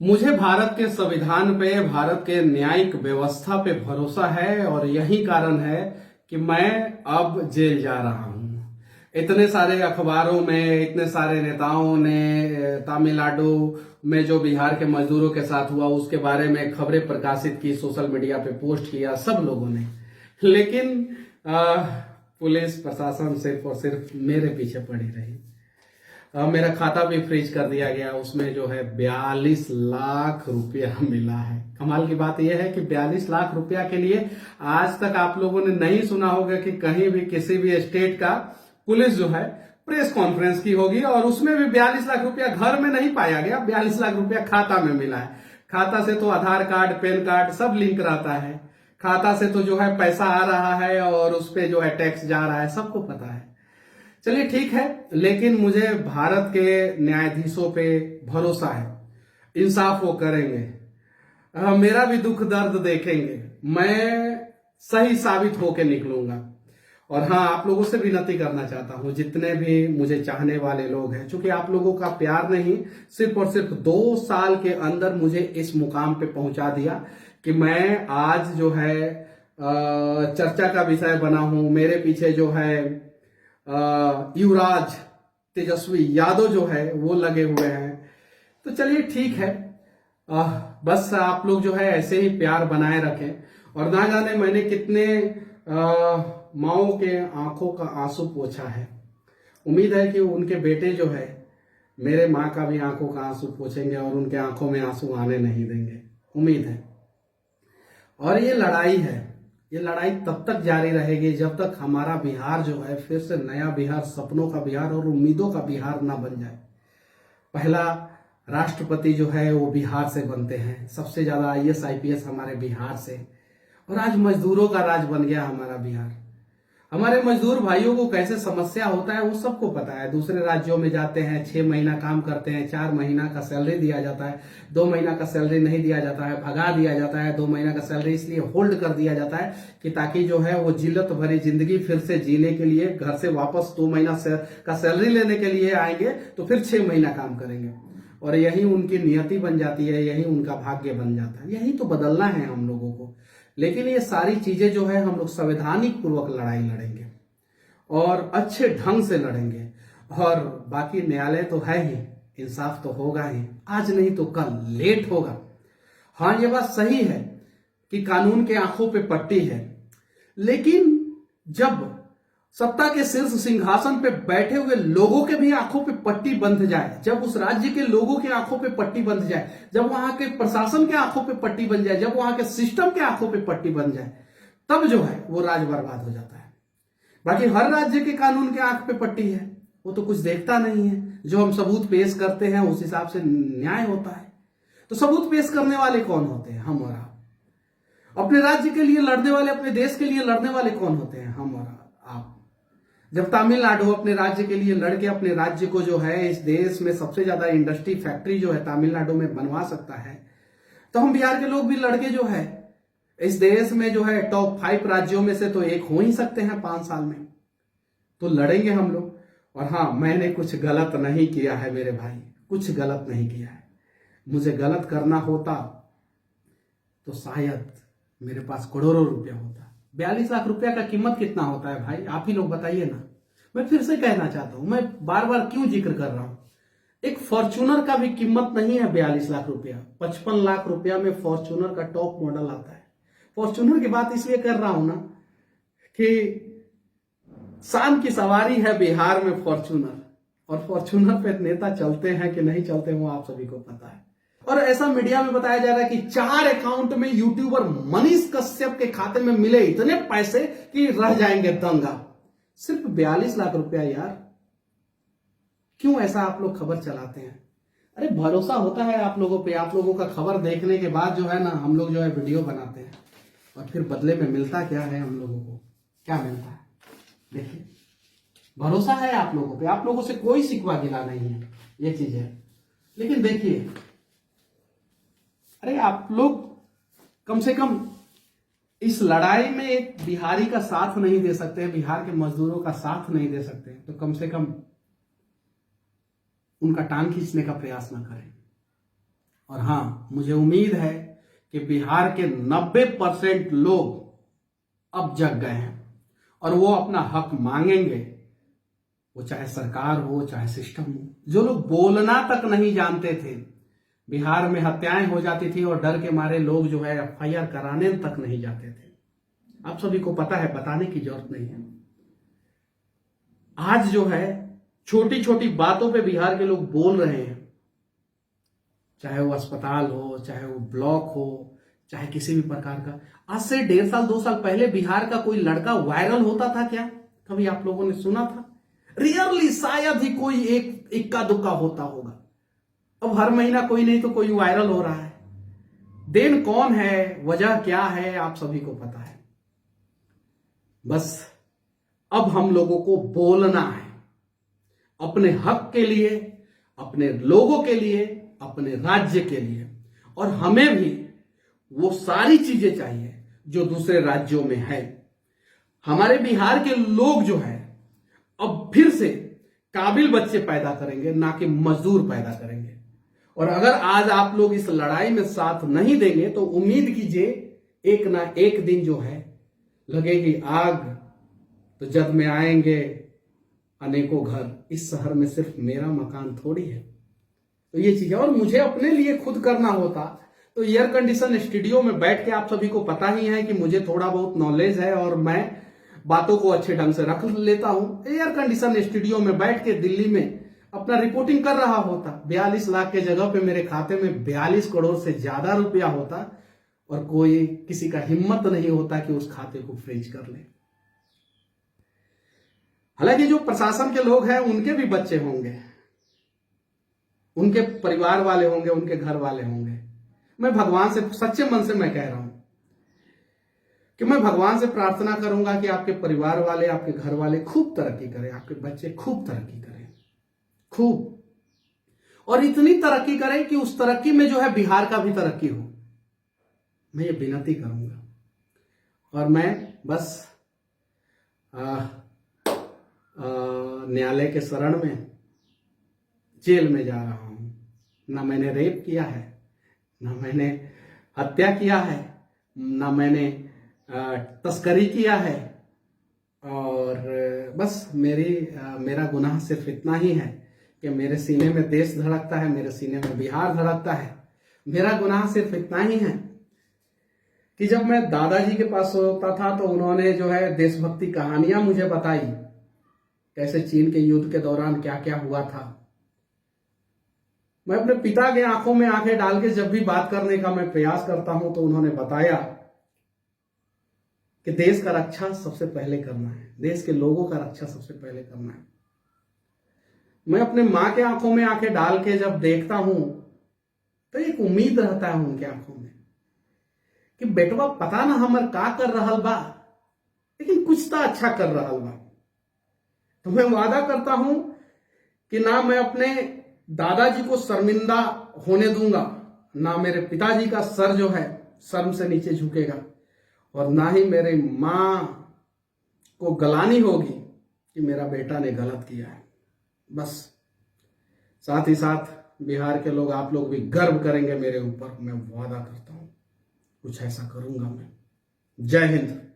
मुझे भारत के संविधान पे, भारत के न्यायिक व्यवस्था पे भरोसा है और यही कारण है कि मैं अब जेल जा रहा हूं। इतने सारे अखबारों में, इतने सारे नेताओं ने तमिलनाडु में जो बिहार के मजदूरों के साथ हुआ उसके बारे में खबरें प्रकाशित की, सोशल मीडिया पे पोस्ट किया सब लोगों ने, लेकिन पुलिस प्रशासन सिर्फ और सिर्फ मेरे पीछे पड़ी रही। मेरा खाता भी फ्रीज कर दिया गया, उसमें जो है 42 लाख रुपया मिला है। कमाल की बात यह है कि 42 लाख रुपया के लिए आज तक आप लोगों ने नहीं सुना होगा कि कहीं भी किसी भी स्टेट का पुलिस जो है प्रेस कॉन्फ्रेंस की होगी और उसमें भी 42 लाख रुपया घर में नहीं पाया गया, 42 लाख रुपया खाता में मिला है। खाता से तो आधार कार्ड, पैन कार्ड सब लिंक रहता है। खाता से तो जो है पैसा आ रहा है और उस पर जो है टैक्स जा रहा है, सबको पता है। चलिए ठीक है, लेकिन मुझे भारत के न्यायाधीशों पे भरोसा है, इंसाफ वो करेंगे, मेरा भी दुख दर्द देखेंगे, मैं सही साबित होके निकलूंगा। और हाँ, आप लोगों से विनती करना चाहता हूं, जितने भी मुझे चाहने वाले लोग हैं, क्योंकि आप लोगों का प्यार नहीं, सिर्फ और सिर्फ 2 साल के अंदर मुझे इस मुकाम पे पहुंचा दिया कि मैं आज जो है चर्चा का विषय बना हूं। मेरे पीछे जो है युवराज तेजस्वी यादव जो है वो लगे हुए हैं। तो चलिए ठीक है, बस आप लोग जो है ऐसे ही प्यार बनाए रखें। और ना जाने मैंने कितने माओ के आंखों का आंसू पोंछा है। उम्मीद है कि उनके बेटे जो है मेरे माँ का भी आंखों का आंसू पोंछेंगे और उनके आंखों में आंसू आने नहीं देंगे, उम्मीद है। और ये लड़ाई है, ये लड़ाई तब तक जारी रहेगी जब तक हमारा बिहार जो है फिर से नया बिहार, सपनों का बिहार और उम्मीदों का बिहार ना बन जाए। पहला राष्ट्रपति जो है वो बिहार से बनते हैं, सबसे ज्यादा IAS IPS हमारे बिहार से। और आज मजदूरों का राज बन गया हमारा बिहार। हमारे मजदूर भाइयों को कैसे समस्या होता है वो सबको पता है। दूसरे राज्यों में जाते हैं, 6 महीना काम करते हैं, 4 महीना का सैलरी दिया जाता है, 2 महीना का सैलरी नहीं दिया जाता है, भगा दिया जाता है। 2 महीना का सैलरी इसलिए होल्ड कर दिया जाता है कि ताकि जो है वो जिल्लत भरी जिंदगी फिर से जीने के लिए घर से वापस 2 महीना का सैलरी लेने के लिए आएंगे तो फिर 6 महीना काम करेंगे। और यही उनकी नियति बन जाती है, यही उनका भाग्य बन जाता है। यही तो बदलना है हम लोगों को। लेकिन ये सारी चीजें जो है हम लोग संवैधानिक पूर्वक लड़ाई लड़ेंगे और अच्छे ढंग से लड़ेंगे। और बाकी न्यायालय तो है ही, इंसाफ तो होगा ही, आज नहीं तो कल, लेट होगा। हाँ, ये बात सही है कि कानून के आंखों पे पट्टी है, लेकिन जब सत्ता के शीर्ष सिंहासन पे बैठे हुए लोगों के भी आंखों पे पट्टी बंध जाए, जब उस राज्य के लोगों के आंखों पे पट्टी बंध जाए, जब वहां के प्रशासन के आंखों पे पट्टी बन जाए, जब वहां के सिस्टम के आंखों पे पट्टी बन जाए, तब जो है वो राज बर्बाद हो जाता है। बाकी हर राज्य के कानून के आंख पे पट्टी है, वो तो कुछ देखता नहीं है। जो हम सबूत पेश करते हैं उस हिसाब से न्याय होता है। तो सबूत पेश करने वाले कौन होते हैं? हम और आप। अपने राज्य के लिए लड़ने वाले, अपने देश के लिए लड़ने वाले कौन होते हैं? हम और आप। जब तमिलनाडु अपने राज्य के लिए लड़के अपने राज्य को जो है इस देश में सबसे ज्यादा इंडस्ट्री फैक्ट्री जो है तमिलनाडु में बनवा सकता है, तो हम बिहार के लोग भी लड़के जो है इस देश में जो है टॉप 5 राज्यों में से तो एक हो ही सकते हैं 5 साल में। तो लड़ेंगे हम लोग। और हाँ, मैंने कुछ गलत नहीं किया है मेरे भाई, कुछ गलत नहीं किया है। मुझे गलत करना होता तो शायद मेरे पास करोड़ों रुपया होता। 42 लाख रुपया का कीमत कितना होता है भाई? आप ही लोग बताइए ना। मैं फिर से कहना चाहता हूं, मैं बार बार क्यों जिक्र कर रहा हूं, एक फॉर्च्यूनर का भी कीमत नहीं है 42 लाख रुपया। 55 लाख रुपया में फॉर्च्यूनर का टॉप मॉडल आता है। फॉर्च्यूनर की बात इसलिए कर रहा हूं ना कि शान की सवारी है बिहार में फॉर्च्यूनर, और फॉर्च्यूनर पे नेता चलते हैं कि नहीं चलते वो आप सभी को पता है। और ऐसा मीडिया में बताया जा रहा है कि 4 अकाउंट में यूट्यूबर मनीष कश्यप के खाते में मिले इतने पैसे कि रह जाएंगे दंगा। सिर्फ 42 लाख रुपया यार, क्यों ऐसा आप लोग खबर चलाते हैं? अरे भरोसा होता है आप लोगों पे। आप लोगों का खबर देखने के बाद जो है ना हम लोग जो है वीडियो बनाते हैं और फिर बदले में मिलता क्या है हम लोगों को? क्या मिलता है? देखिए, भरोसा है आप लोगों पे, आप लोगों से कोई शिकवा गिला नहीं है, ये चीज है। लेकिन देखिए, अरे आप लोग कम से कम इस लड़ाई में एक बिहारी का साथ नहीं दे सकते, बिहार के मजदूरों का साथ नहीं दे सकते, तो कम से कम उनका टांग खींचने का प्रयास ना करें। और हाँ, मुझे उम्मीद है कि बिहार के 90% लोग अब जग गए हैं और वो अपना हक मांगेंगे, वो चाहे सरकार हो चाहे सिस्टम हो। जो लोग बोलना तक नहीं जानते थे, बिहार में हत्याएं हो जाती थी और डर के मारे लोग जो है एफआईआर कराने तक नहीं जाते थे। आप सभी को पता है, बताने की जरूरत नहीं है। आज जो है छोटी छोटी बातों पे बिहार के लोग बोल रहे हैं, चाहे वो अस्पताल हो, चाहे वो ब्लॉक हो, चाहे किसी भी प्रकार का। आज से 1.5 साल 2 साल पहले बिहार का कोई लड़का वायरल होता था क्या? कभी आप लोगों ने सुना था? रियरली शायद ही कोई एक इक्का दुक्का होता होगा। अब हर महीना कोई नहीं तो कोई वायरल हो रहा है। देन कौन है, वजह क्या है, आप सभी को पता है। बस अब हम लोगों को बोलना है, अपने हक के लिए, अपने लोगों के लिए, अपने राज्य के लिए। और हमें भी वो सारी चीजें चाहिए जो दूसरे राज्यों में है। हमारे बिहार के लोग जो है अब फिर से काबिल बच्चे पैदा करेंगे, ना कि मजदूर पैदा करेंगे। और अगर आज आप लोग इस लड़ाई में साथ नहीं देंगे तो उम्मीद कीजिए एक ना एक दिन जो है लगेगी आग तो जद में आएंगे अनेकों घर। इस शहर में सिर्फ मेरा मकान थोड़ी है। तो ये चीज है। और मुझे अपने लिए खुद करना होता तो एयर कंडीशन स्टूडियो में बैठ के, आप सभी को पता ही है कि मुझे थोड़ा बहुत नॉलेज है और मैं बातों को अच्छे ढंग से रख लेता हूं। एयर कंडीशन स्टूडियो में बैठ के दिल्ली में अपना रिपोर्टिंग कर रहा होता। 42 लाख के जगह पे मेरे खाते में 42 करोड़ से ज्यादा रुपया होता और कोई किसी का हिम्मत नहीं होता कि उस खाते को फ्रीज कर ले। हालांकि जो प्रशासन के लोग हैं उनके भी बच्चे होंगे, उनके परिवार वाले होंगे, उनके घर वाले होंगे। मैं भगवान से सच्चे मन से मैं कह रहा हूं कि मैं भगवान से प्रार्थना करूंगा कि आपके परिवार वाले, आपके घर वाले खूब तरक्की करें, आपके बच्चे खूब तरक्की करें, खूब। और इतनी तरक्की करें कि उस तरक्की में जो है बिहार का भी तरक्की हो। मैं ये विनती करूंगा। और मैं बस न्यायालय के शरण में जेल में जा रहा हूं। ना मैंने रेप किया है, ना मैंने हत्या किया है, ना मैंने तस्करी किया है। और बस मेरा गुनाह सिर्फ इतना ही है कि मेरे सीने में देश धड़कता है, मेरे सीने में बिहार धड़कता है। मेरा गुनाह सिर्फ इतना ही है कि जब मैं दादाजी के पास होता था तो उन्होंने जो है देशभक्ति कहानियां मुझे बताई, कैसे चीन के युद्ध के दौरान क्या क्या हुआ था। मैं अपने पिता के आंखों में आंखें डाल के जब भी बात करने का मैं प्रयास करता हूं तो उन्होंने बताया कि देश का रक्षा सबसे पहले करना है, देश के लोगों का रक्षा सबसे पहले करना है। मैं अपने मां के आंखों में आंखें डाल के जब देखता हूं तो एक उम्मीद रहता है उनके आंखों में कि बेटवा पता ना हमर का कर रहा बा, लेकिन कुछ तो अच्छा कर रहा बा। तो मैं वादा करता हूं कि ना मैं अपने दादाजी को शर्मिंदा होने दूंगा, ना मेरे पिताजी का सर जो है शर्म से नीचे झुकेगा, और ना ही मेरे मां को गलानी होगी कि मेरा बेटा ने गलत किया है। बस साथ ही साथ बिहार के लोग, आप लोग भी गर्व करेंगे मेरे ऊपर। मैं वादा करता हूं कुछ ऐसा करूंगा मैं। जय हिंद।